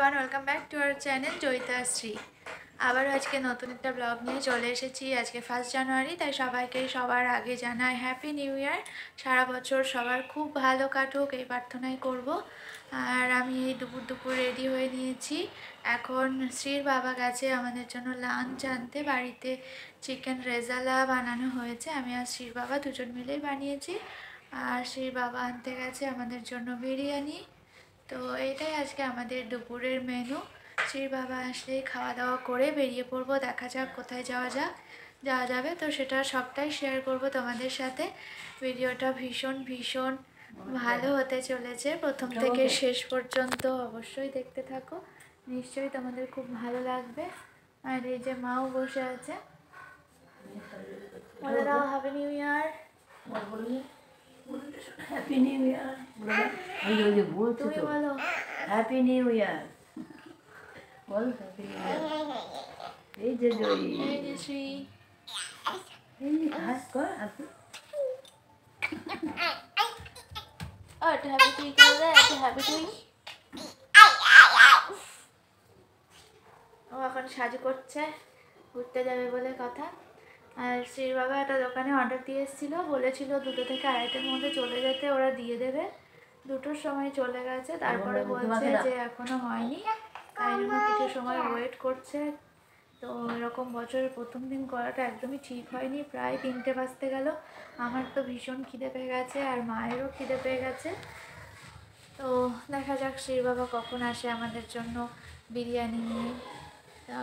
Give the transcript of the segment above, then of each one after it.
Welcome back to our channel Jayitashri. আবার আজকে নতুন একটা ব্লগ নিয়ে চলে এসেছি। আজকে 1 জানুয়ারি, তাই সবাইকে সবার আগে জানাই হ্যাপি নিউ ইয়ার। সারা বছর সবার খুব ভালো কাটুক এই প্রার্থনাই করব। আর আমি এই দুপুর রেডি হয়ে নিয়েছি। এখন শ্রীর বাবা গেছে আমাদের জন্য লাঞ্চ আনতে। বাড়িতে চিকেন রেজালা বানানো হয়েছে, আমি আর শ্রীর বাবা দুজন মিলেই বানিয়েছি। আর শ্রীর বাবা আনতে গেছে আমাদের জন্য বিরিয়ানি। তো এটাই আজকে আমাদের দুপুরের মেনু। শ্রীর বাবা আসলেই খাওয়া দাওয়া করে বেরিয়ে পড়বো। দেখা যাক কোথায় যাওয়া যাবে, তো সেটা সবটাই শেয়ার করব তোমাদের সাথে। ভিডিওটা ভীষণ ভালো হতে চলেছে, প্রথম থেকে শেষ পর্যন্ত অবশ্যই দেখতে থাকো। নিশ্চয়ই তোমাদের খুব ভালো লাগবে। আর এই যে মাও বসে আছে। বলে দাও happy new year. Happy new year. তুমি বলো হ্যাপি নিউ ইয়ার। বল হ্যাপি নিউ ইয়ার। এই যে জয়ী, এই যে শ্রী, এই যে হাস কর আপনি। একটা হ্যাপি টুই করবে, একটা হ্যাপি টুই। ও এখন সাজু করছে, ঘুরতে যাবে বলে কথা। আর শ্রীর বাবা একটা দোকানে অর্ডার দিয়ে এসেছিলো, বলেছিল 2টো থেকে 2:30-এর মধ্যে চলে যেতে, ওরা দিয়ে দেবে। 2টোর সময় চলে গেছে, তারপরে বলছে যে এখনো হয়নি, তাই জন্য কিছু সময় ওয়েট করছে। তো এরকম বছরের প্রথম দিন করাটা একদমই ঠিক হয়নি। প্রায় 3টে বাজতে গেল। আমার তো ভীষণ খিদে পেয়ে গেছে, আর মায়েরও খিদে পেয়ে গেছে। তো দেখা যাক শ্রীর বাবা কখন আসে আমাদের জন্য বিরিয়ানি নিয়ে।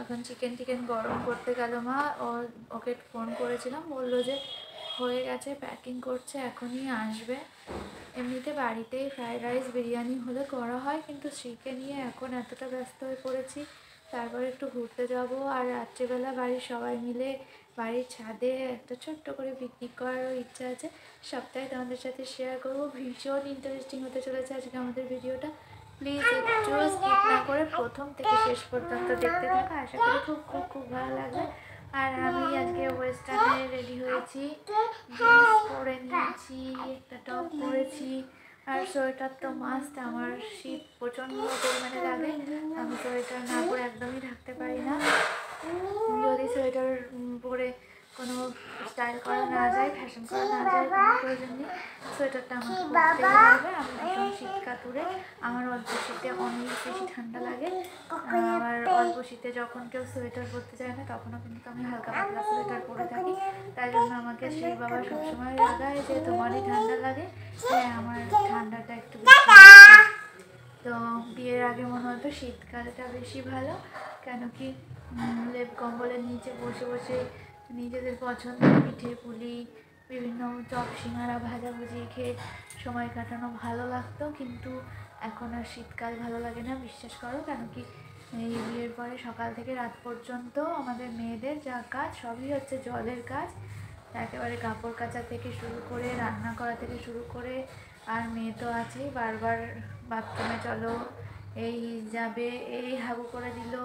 এখন চিকেন গরম করতে গেল মা। ওকে ফোন করেছিলাম, বললো যে হয়ে গেছে, প্যাকিং করছে, এখনই আসবে। এমনিতে বাড়িতেই ফ্রাইড রাইস বিরিয়ানি হলে করা হয়, কিন্তু শ্রীকে নিয়ে এখন এতটা ব্যস্ত হয়ে পড়েছি। তারপরে একটু ঘুরতে যাব, আর রাত্রিবেলা বাড়ির সবাই মিলে বাড়ির ছাদে একটা ছোট্ট করে পিকনিক করারও ইচ্ছা আছে। সবটাই তোমাদের সাথে শেয়ার করবো। ভীষণ ইন্টারেস্টিং হতে চলেছে আজকে আমাদের ভিডিওটা। প্লিজ একটু স্কিপ না করে প্রথম থেকে শেষ পর্যন্ত দেখতে থাকো। আশা করি খুব ভালো লাগবে। আর আমি আজকে ওয়েস্টার্নে রেডি হয়েছি, জিন্স পরে নিয়েছি, একটা টপ পরেছি, আর সোয়েটার তো মাস্ট। আমার শীত প্রচণ্ড পরিমাণে লাগে, আমি সোয়েটার না পরে একদমই থাকতে পারি না। যদি সোয়েটার পরে কোনো স্টাইল করা না যায়, ফ্যাশন করা না যায়, কোনো প্রয়োজন নেই, সোয়েটারটা আমাকে পরতেই হবে। আমি ভীষণ শীত কাতুরে, আমার অল্প শীতে অনেক বেশি ঠান্ডা লাগে। আবার অল্প শীতে যখন কেউ সোয়েটার পরতে চায় না, তখনও কিন্তু আমি হালকা পাতলা সোয়েটার পরে থাকি। তাই জন্য আমাকে সেই বাবা সবসময় রাগায় যে তোমারই ঠান্ডা লাগে। হ্যাঁ, আমার ঠান্ডাটা একটু বেশি লাগে। তো বিয়ের আগে মনে হতো শীতকালটা বেশি ভালো, কেন কি লেপ কম্বলের নিচে বসে বসে নিজেদের পছন্দের পিঠে পুলি, বিভিন্ন চপ সিঙ্গারা ভাজাভুজি খেয়ে সময় কাটানো ভালো লাগতো। কিন্তু এখন আর শীতকাল ভালো লাগে না, বিশ্বাস করো। কেন কি এই বিয়ের পরে সকাল থেকে রাত পর্যন্ত আমাদের মেয়েদের যা কাজ সবই হচ্ছে জলের কাজ। একেবারে কাপড় কাচা থেকে শুরু করে, রান্না করা থেকে শুরু করে। আর মেয়ে তো আছেই, বারবার বাথরুমে চলো, এই যাবে, এই হাগু করে দিল,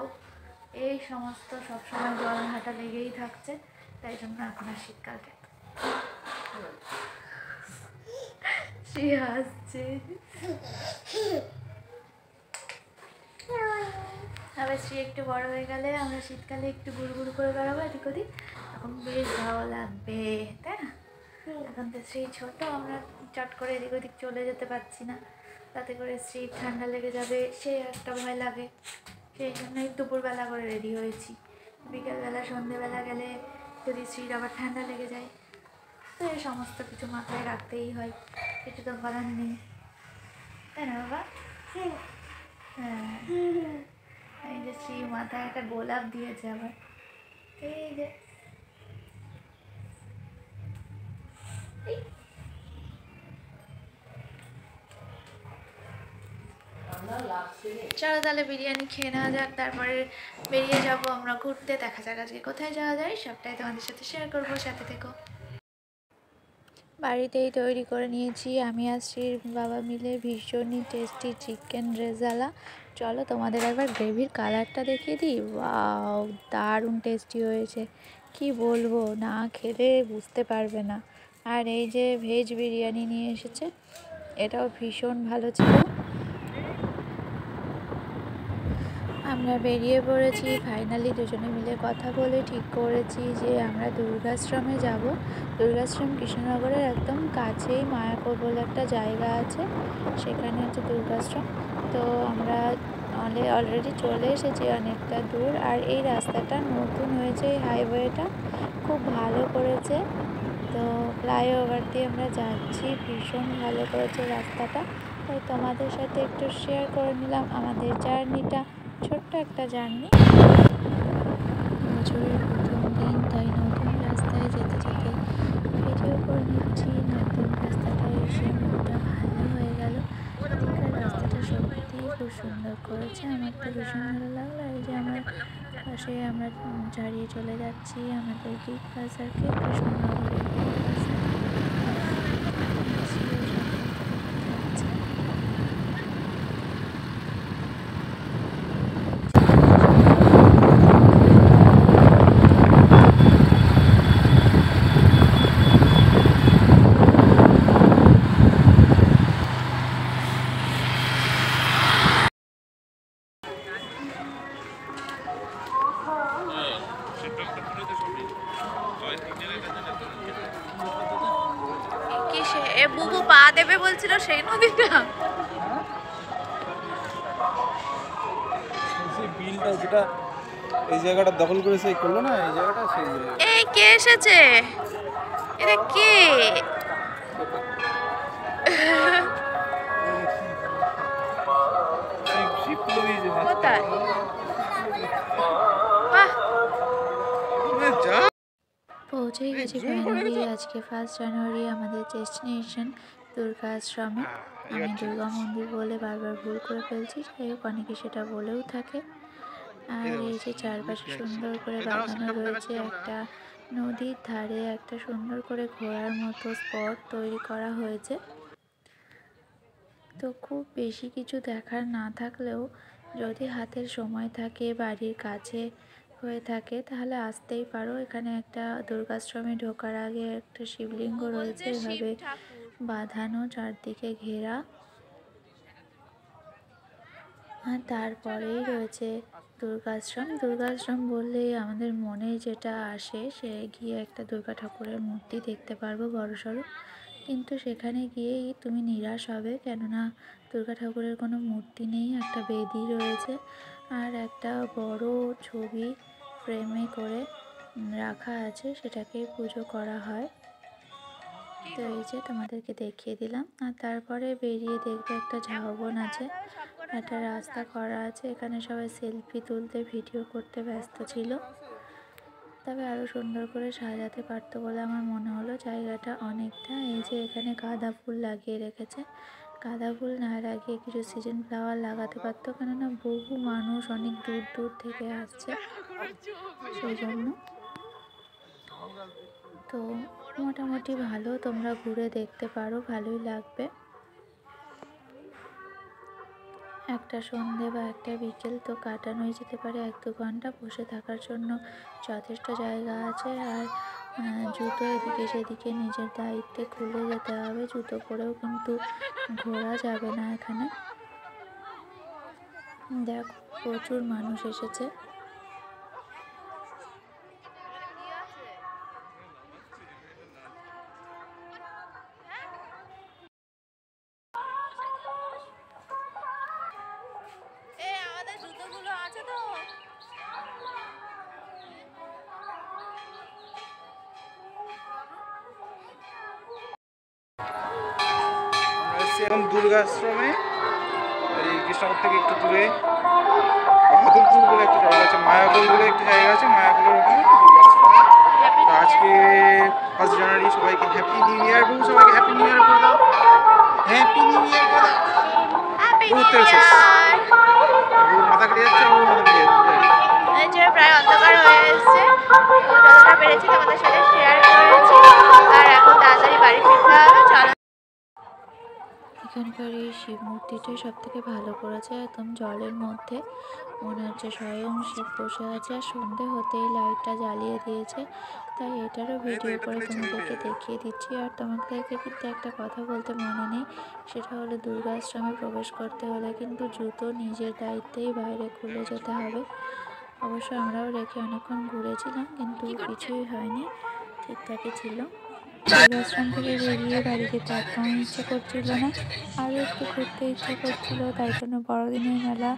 এই সমস্ত সবসময় জল ঘাটা লেগেই থাকছে। তাই জন্য এখন আর শীতকালটা সে হাসছে। আবার শ্রী একটু বড় হয়ে গেলে আমরা শীতকালে একটু ঘুরঘুর করে বেড়াবো এদিক ওদিক, তখন বেশ ভালো লাগবে, তাই না? এখন তো শ্রী ছোট, আমরা চট করে এদিক ওদিক চলে যেতে পারছি না, তাতে করে শ্রী ঠান্ডা লেগে যাবে, সে একটা ভয় লাগে। সেই জন্যই দুপুরবেলা করে রেডি হয়েছি। বিকেলবেলা সন্ধেবেলা গেলে যদি শ্রীর আবার ঠান্ডা লেগে যায়, তো এই সমস্ত কিছু মাথায় রাখতেই হয়, কিছু তো করার নেই, তাই না বাবা? হ্যাঁ, এই যে শ্রী মাথায় একটা গোলাপ দিয়েছে আবার, এই যে চলো তাহলে বিরিয়ানি খেয়ে নেওয়া যাক, তারপরে বেরিয়ে যাব আমরা ঘুরতে। দেখা যাক আজকে কোথায় যাওয়া যায়, সবটাই তোমাদের সাথে শেয়ার করবো, সাথে থেকো। বাড়িতেই তৈরি করে নিয়েছি আমি আর শ্রীর বাবা মিলে ভীষণই টেস্টি চিকেন রেজালা। চলো তোমাদের একবার গ্রেভির কালারটা দেখিয়ে দিই। ওয়াও, দারুণ টেস্টি হয়েছে, কি বলবো, না খেলে বুঝতে পারবে না। আর এই যে ভেজ বিরিয়ানি নিয়ে এসেছে, এটাও ভীষণ ভালো ছিল। আমরা বেরিয়ে পড়েছি ফাইনালি, দুজনে মিলে কথা বলে ঠিক করেছি যে আমরা দুর্গাশ্রমে যাব। দুর্গাশ্রম কৃষ্ণনগরের একদম কাছেই মায়াপুর বলে একটা জায়গা আছে, সেখানে হচ্ছে দুর্গাশ্রম। তো আমরা অলরেডি চলে এসেছি অনেকটা দূর। আর এই রাস্তাটা নতুন হয়েছে, এই হাইওয়েটা খুব ভালো করেছে। তো ফ্লাইওভার দিয়ে আমরা যাচ্ছি, ভীষণ ভালো করেছে রাস্তাটা। তাই তোমাদের সাথে একটু শেয়ার করে নিলাম আমাদের জার্নিটা, ছোট্ট একটা জার্নি। বছরের প্রথম দিন, তাই নতুন রাস্তায় যেতে যেতে ভিডিও করে নিচ্ছি। নতুন রাস্তাটায় এসে মনটা ভালো হয়ে গেল। এখানকার রাস্তাটা সত্যিই খুব সুন্দর করেছে, আমার তো ভীষণ ভালো লাগলো। এই যে আমার পাশে আমরা ছাড়িয়ে চলে যাচ্ছি আমাদের বিগ বাজারকে, কৃষ্ণনগরের বিগ বাজার। এ বুবু পা দেবে বলছিল সেই নদীটা। বিলটা যেটা এই জায়গাটা দখল করে সেই করলো না, এই জায়গাটা সেই এই কে এসেছে? এটা কে? কোথায়? পৌঁছে গেছি ফাইনালি। আজকে 1 জানুয়ারি আমাদের ডেস্টিনেশন দুর্গাশ্রমে। আমি দুর্গা মন্দির বলে বারবার ভুল করে ফেলছি, যাই হোক অনেকে সেটা বলেও থাকে। আর এই যে চারপাশে সুন্দর করে বাগানো রয়েছে, একটা নদীর ধারে একটা সুন্দর করে ঘোরার মতো স্পট তৈরি করা হয়েছে। তো খুব বেশি কিছু দেখার না থাকলেও যদি হাতের সময় থাকে, বাড়ির কাছে হয়ে থাকে, তাহলে আসতেই পারো। এখানে একটা দুর্গাশ্রমে ঢোকার আগে একটা শিবলিঙ্গ রয়েছে, এভাবে বাঁধানো, চারদিকে ঘেরা। আর তারপরেই রয়েছে দুর্গাশ্রম। দুর্গাশ্রম বললেই আমাদের মনে যেটা আসে, সে গিয়ে একটা দুর্গা ঠাকুরের মূর্তি দেখতে পারবো বড়সড়। কিন্তু সেখানে গিয়েই তুমি নিরাশ হবে, কেননা দুর্গা ঠাকুরের কোনো মূর্তি নেই। একটা বেদি রয়েছে আর একটা বড় ছবি ফ্রেমে করে রাখা আছে, সেটাকেই পুজো করা হয়। তো এই যে তোমাদেরকে দেখিয়ে দিলাম। আর তারপরে বেরিয়ে দেখবে একটা ঝাউবন আছে, একটা রাস্তা করা আছে। এখানে সবাই সেলফি তুলতে, ভিডিও করতে ব্যস্ত ছিল। তবে আরও সুন্দর করে সাজাতে পারতো বলে আমার মনে হলো জায়গাটা অনেকটা। এই যে এখানে গাঁদা ফুল লাগিয়ে রেখেছে, গাঁদা ফুল না লাগিয়ে কিছু সিজন ফ্লাওয়ার লাগাতে পারতো, কেননা বহু মানুষ অনেক দূর দূর থেকে আসছে সেই জন্য। তো মোটামুটি ভালো, তোমরা ঘুরে দেখতে পারো, ভালোই লাগবে। একটা সন্ধে বা একটা বিকেল তো কাটানোই যেতে পারে, 1-2 ঘন্টা বসে থাকার জন্য যথেষ্ট জায়গা আছে। আর জুতো এদিকে সেদিকে নিজের দায়িত্বে খুলে যেতে হবে, জুতো পরেও কিন্তু ঘোরা যাবে না এখানে। দেখো প্রচুর মানুষ এসেছে। আমাদের জুতোগুলো আছে তো? এখন দুর্গাশ্রমে, এই কৃষ্ণনগর থেকে একটু দূরে বাহাদুরপুর বলে একটা জায়গা আছে, মায়াপুর বলে একটা জায়গা আছে, মায়াপুরের ওখানে দুর্গাশ্রমে। তো আজকে 1 জানুয়ারি, সবাইকে হ্যাপি নিউ ইয়ার। বলুন সবাইকে হ্যাপি নিউ ইয়ার বলে দাও, হ্যাপি নিউ ইয়ার বলে দাও। ঘুরতে শেষ, মাথা কেটে যাচ্ছে, মাথা কেটে যাচ্ছে। প্রায় অন্ধকার হয়ে এসছে, যতটা পেরেছি তোমাদের সাথে শেয়ার করেছি। আর এখন তাড়াতাড়ি বাড়ি ফিরতে হবে, চলো। এখানকার এই শিব মূর্তিটাই সব থেকে ভালো করেছে, একদম জলের মধ্যে মনে হচ্ছে স্বয়ং শিব বসে আছে। আর সন্ধে হতেই লাইটটা জ্বালিয়ে দিয়েছে, তাই এটারও এই তো ভিডিও এটা করে দিলে চিনি পেয়ে তোমাদেরকে যাবে। দেখিয়ে দিচ্ছি। আর তোমাদেরকে কিন্তু একটা কথা বলতে মনে নেই, সেটা হলো দুর্গাশ্রমে প্রবেশ করতে হলে কিন্তু জুতো নিজের দায়িত্বেই বাইরে খুলে যেতে হবে। অবশ্য আমরাও রেখে অনেকক্ষণ ঘুরেছিলাম, কিন্তু কিছুই হয়নি, ঠিকঠাকই ছিল। দুর্গাশ্রম থেকে বেরিয়ে বাড়ি যেতে একদমই ইচ্ছে করছিল না, আরও একটু ঘুরতে ইচ্ছে করছিল। তাই জন্য বড়দিনের মেলা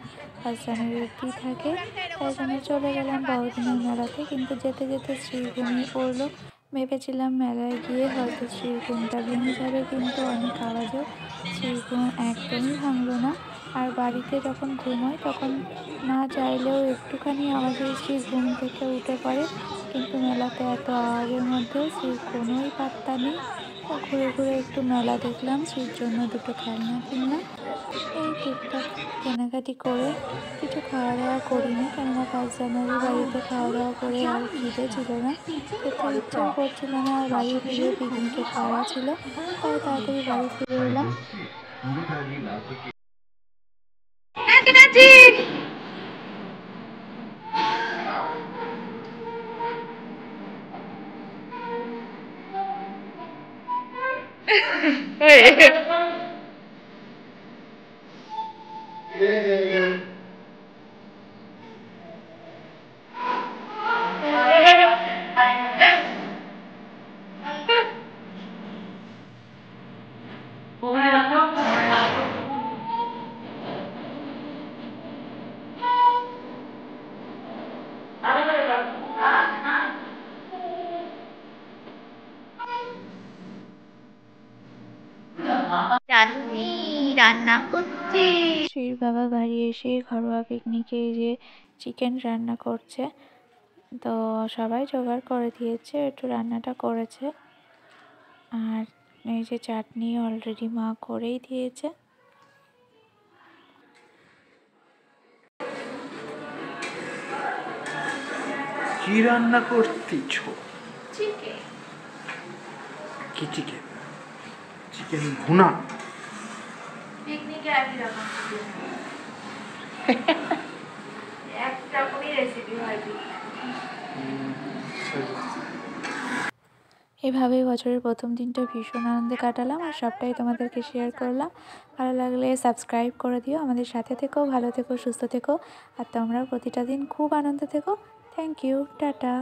5 জানুয়ারি থাকে, তাই জন্য চলে গেলাম বড়দিনের মেলাতে। কিন্তু যেতে যেতে স্ত্রীর ঘুমিয়ে পড়লো। ভেবেছিলাম মেলায় গিয়ে হয়তো স্ত্রীর ঘুমটা ভেঙে যাবে, কিন্তু অনেক আওয়াজেও স্ত্রীর ঘুম একদমই ভাঙলো না। আর বাড়িতে যখন ঘুমোয় তখন না চাইলেও একটুখানি আওয়াজে স্ত্রীর ঘুম থেকে উঠে পড়ে, কিন্তু মেলাতে এত আওয়াজের মধ্যেও স্ত্রীর কোনোই পাত্তা নেই। তা ঘুরে ঘুরে একটু মেলা দেখলাম, স্ত্রীর জন্য দুটো খেলনা কিনলাম। এই টুকটাক কেনাকাটি করে কিছু খাওয়া দাওয়া করিনি, কেননা 5 জানুয়ারি বাড়িতে খাওয়া দাওয়া করে আর খিদে ছিল না, খেতে ইচ্ছেও করছিল না। আর বাড়ি ফিরে পিকনিকের তাড়া ছিল, তাই তাড়াতাড়ি বাড়ি ফিরে এলাম। রান্না করছে শ্রীর বাবা বাড়ি এসে ঘরোয়া পিকনিকে যে চিকেন রান্না করছে, তো সবাই জোগাড় করে দিয়েছে, একটু রান্নাটা করেছে। আর এই যে চাটনি অলরেডি মা করেই দিয়েছে। কি রান্না করতেছ? চিকেন। কি চিকেন? চিকেন ভুনা? পিকনিকে একই রকম চিকেন, একরকমই রেসিপি হয়। এভাবেই বছরের প্রথম দিনটা ভীষণ আনন্দে কাটালাম, আর সবটাই তোমাদেরকে শেয়ার করলাম। ভালো লাগলে সাবস্ক্রাইব করে দিও, আমাদের সাথে থেকো, ভালো থেকো, সুস্থ থেকো, আর তোমরাও প্রতিটা দিন খুব আনন্দে থেকো। Thank you, tata.